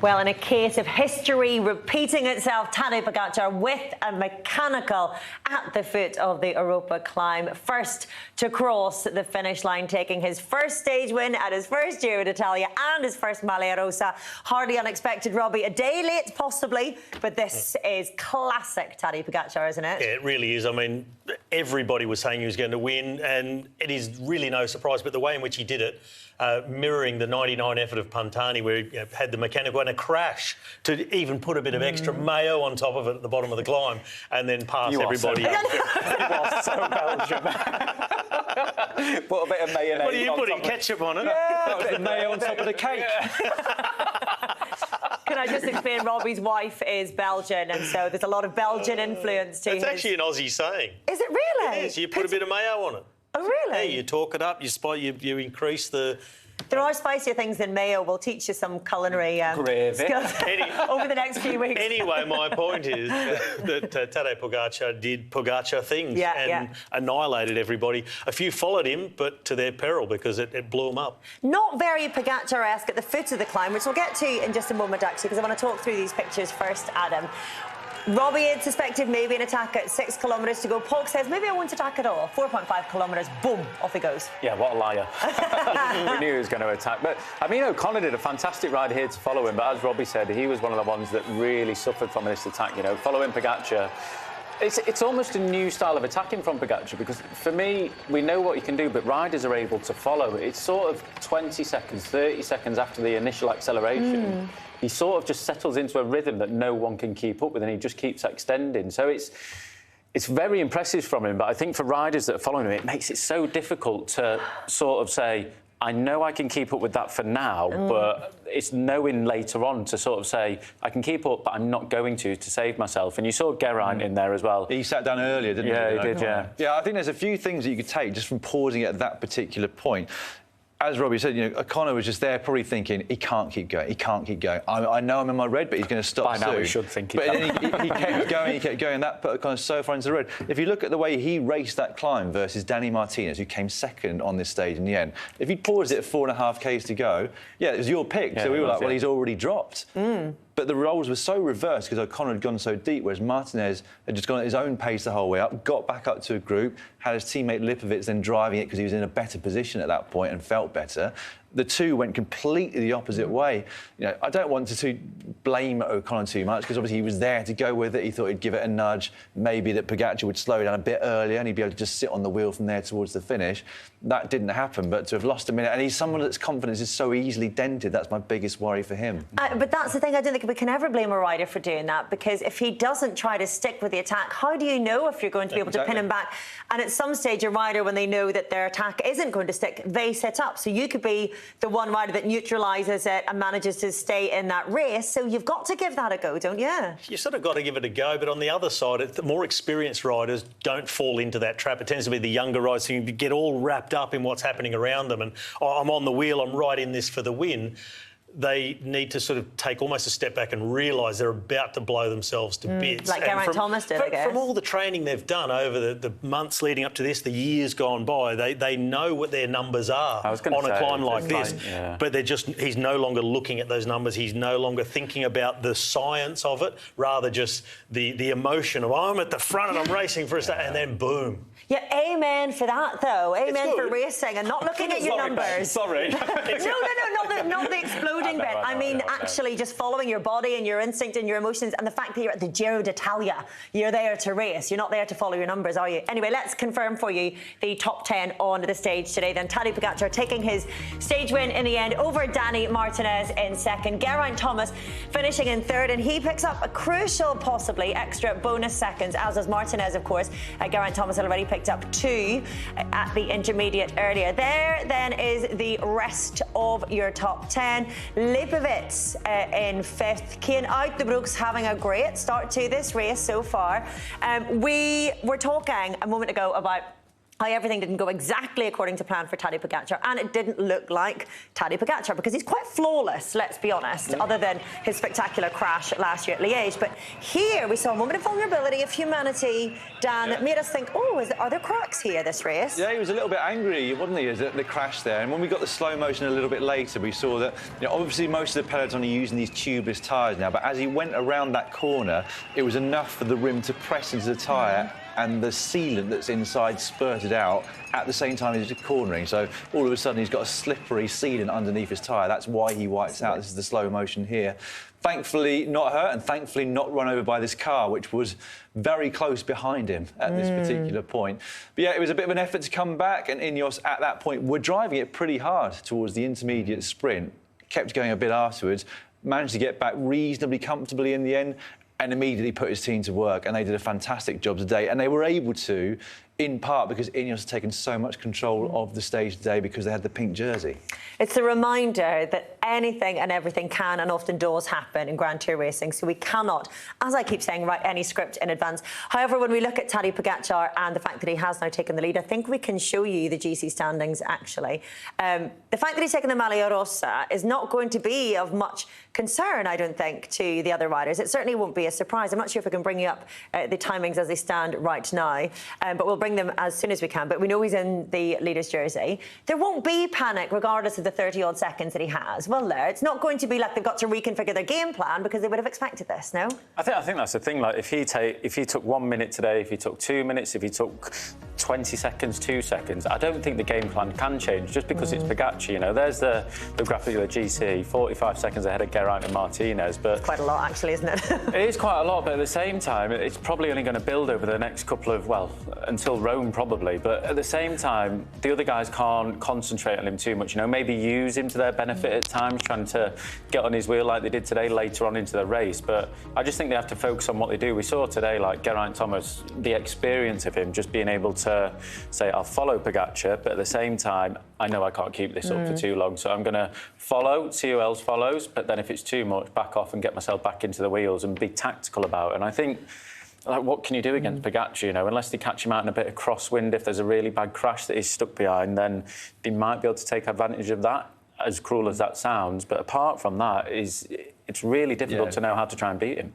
Well, in a case of history repeating itself, Tadej Pogačar with a mechanical at the foot of the Europa climb. First to cross the finish line, taking his first stage win at his first Giro D'Italia and his first Maglia Rosa. Hardly unexpected, Robbie. A day late, possibly, but this is classic Tadej Pogačar, isn't it? Yeah, it really is. I mean, everybody was saying he was going to win, and it is really no surprise. But the way in which he did it, mirroring the 99 effort of Pantani, where he had the mechanical and a crash to even put a bit of extra mayo on top of it at the bottom of the climb, and then pass everybody up. You are so Belgium. Put a bit of mayonnaise. What are you putting? Ketchup on it? Yeah, a bit of mayo on top of the cake. Can I just explain, Robbie's wife is Belgian, and so there's a lot of Belgian influence to It's actually an Aussie saying. Is it really? It is. You put a bit of mayo on it. Oh, really? Yeah, you talk it up, you increase the... There are spicier things than mayo. We'll teach you some culinary skills over the next few weeks. Anyway, my point is that Tadej Pogačar did Pogačar things and annihilated everybody. A few followed him, but to their peril, because it blew them up. Not very Pogačar-esque at the foot of the climb, which we'll get to in just a moment, actually, because I want to talk through these pictures first, Adam. Robbie had suspected maybe an attack at 6 kilometres to go. Polk says, maybe I won't attack at all. 4.5 kilometres, boom, off he goes. Yeah, what a liar. We knew he was going to attack. But, I mean, O'Connor did a fantastic ride here to follow him. But as Robbie said, he was one of the ones that really suffered from this attack. You know, following Pogačar. It's almost a new style of attacking from Pogačar, because for me, we know what he can do, but riders are able to follow. It's sort of 20 seconds, 30 seconds after the initial acceleration. He sort of just settles into a rhythm that no one can keep up with, and he just keeps extending. So it's very impressive from him, but I think for riders that are following him, it makes it so difficult to sort of say, I know I can keep up with that for now, but it's knowing later on to sort of say, I can keep up, but I'm not going to save myself. And you saw Geraint in there as well. He sat down earlier, didn't he? Yeah, he did, yeah. Yeah, I think there's a few things that you could take just from pausing at that particular point. As Robbie said, you know, O'Connor was just there probably thinking, he can't keep going, he can't keep going. I know I'm in my red, but he's going to stop soon. By now he should think he can. But then he kept going, That put O'Connor so far into the red. If you look at the way he raced that climb versus Danny Martinez, who came second on this stage in the end, if he'd paused it at 4.5 Ks to go, yeah, it was your pick. Yeah, so we were like, well, he's already dropped. But the roles were so reversed because O'Connor had gone so deep, whereas Martinez had just gone at his own pace the whole way up, got back up to a group, had his teammate Lipovic then driving it because he was in a better position at that point and felt better. The two went completely the opposite way. You know, I don't want to blame O'Connor too much because obviously he was there to go with it. He thought he'd give it a nudge, maybe that Pogačar would slow down a bit earlier and he'd be able to just sit on the wheel from there towards the finish. That didn't happen, but to have lost a minute, and he's someone that's confidence is so easily dented, that's my biggest worry for him. But that's the thing, I don't think we can ever blame a rider for doing that, because if he doesn't try to stick with the attack, how do you know if you're going to be able to pin him back? And at some stage, a rider, when they know that their attack isn't going to stick, they sit up. So you could be the one rider that neutralises it and manages to stay in that race. So you've got to give that a go, don't you? You sort of got to give it a go, but on the other side, the more experienced riders don't fall into that trap. It tends to be the younger riders who get all wrapped up in what's happening around them and, oh, I'm on the wheel, I'm right in this for the win. They need to sort of take almost a step back and realise they're about to blow themselves to bits. Like Geraint Thomas did, I guess. From all the training they've done over the months leading up to this, the years gone by, they know what their numbers are on a climb like this. But he's no longer looking at those numbers. He's no longer thinking about the science of it, rather just the emotion of, I'm at the front and I'm racing for a start, and then boom. Yeah, amen for that, though. Amen for racing and not looking at your numbers. Sorry. No, not the exploding bit. I mean, actually just following your body and your instinct and your emotions, and the fact that you're at the Giro D'Italia. You're there to race. You're not there to follow your numbers, are you? Anyway, let's confirm for you the top 10 on the stage today. Then Tadej Pogačar taking his stage win in the end over Danny Martinez in second. Geraint Thomas finishing in third, and he picks up a crucial, possibly extra bonus seconds, as does Martinez, of course. Geraint Thomas had already picked up 2 at the intermediate earlier. There then is the rest of your top 10. Lipovic in 5th. Cian Uijtdebroek's having a great start to this race so far. We were talking a moment ago about how everything didn't go exactly according to plan for Tadej Pogačar, and it didn't look like Tadej Pogačar because he's quite flawless, let's be honest, other than his spectacular crash last year at Liège. But here we saw a moment of vulnerability, of humanity, Dan, that made us think, oh, are there cracks here this race? Yeah, he was a little bit angry, wasn't he, at the crash there. And when we got the slow motion a little bit later, we saw that, obviously most of the peloton are using these tubeless tyres now, but as he went around that corner, it was enough for the rim to press into the tyre and the sealant that's inside spurted out at the same time as he's cornering. So all of a sudden he's got a slippery sealant underneath his tyre. That's why he wipes out. This is the slow motion here. Thankfully not hurt, and thankfully not run over by this car, which was very close behind him at this particular point. But yeah, it was a bit of an effort to come back, and Ineos at that point were driving it pretty hard towards the intermediate sprint. Kept going a bit afterwards, managed to get back reasonably comfortably in the end, and immediately put his team to work, and they did a fantastic job today. And they were able to, in part because Ineos had taken so much control of the stage today because they had the pink jersey. It's a reminder that anything and everything can and often does happen in Grand Tour racing, so we cannot, as I keep saying, write any script in advance. However, when we look at Tadej Pogačar and the fact that he has now taken the lead, I think we can show you the GC standings, actually. The fact that he's taken the Maglia Rosa is not going to be of much concern, I don't think, to the other riders. It certainly won't be a surprise. I'm not sure if we can bring you up the timings as they stand right now, but we'll bring them as soon as we can. But we know he's in the leader's jersey. There won't be panic regardless of the 30-odd seconds that he has, will there? It's not going to be like they've got to reconfigure their game plan because they would have expected this, no? I think that's the thing. Like, if he took 1 minute today, if he took 2 minutes, if he took 20 seconds, 2 seconds, I don't think the game plan can change just because it's Pogačar. There's the graphic of the GC, 45 seconds ahead of Geraint and Martinez. But quite a lot, actually, isn't it? It is quite a lot, but at the same time, it's probably only going to build over the next couple of, until Rome probably. But at the same time, the other guys can't concentrate on him too much. Maybe use him to their benefit at times, trying to get on his wheel like they did today later on into the race. But I just think they have to focus on what they do. We saw today, like Geraint Thomas, the experience of him just being able to say, I'll follow Pogačar, but at the same time, I know I can't keep this up for too long, so I'm going to follow, see who else follows, but then if it's too much, back off and get myself back into the wheels and be tactical about it. And I think, what can you do against Pogačar? Unless they catch him out in a bit of crosswind, if there's a really bad crash that he's stuck behind, then they might be able to take advantage of that, as cruel as that sounds. But apart from that, it's really difficult to know how to try and beat him.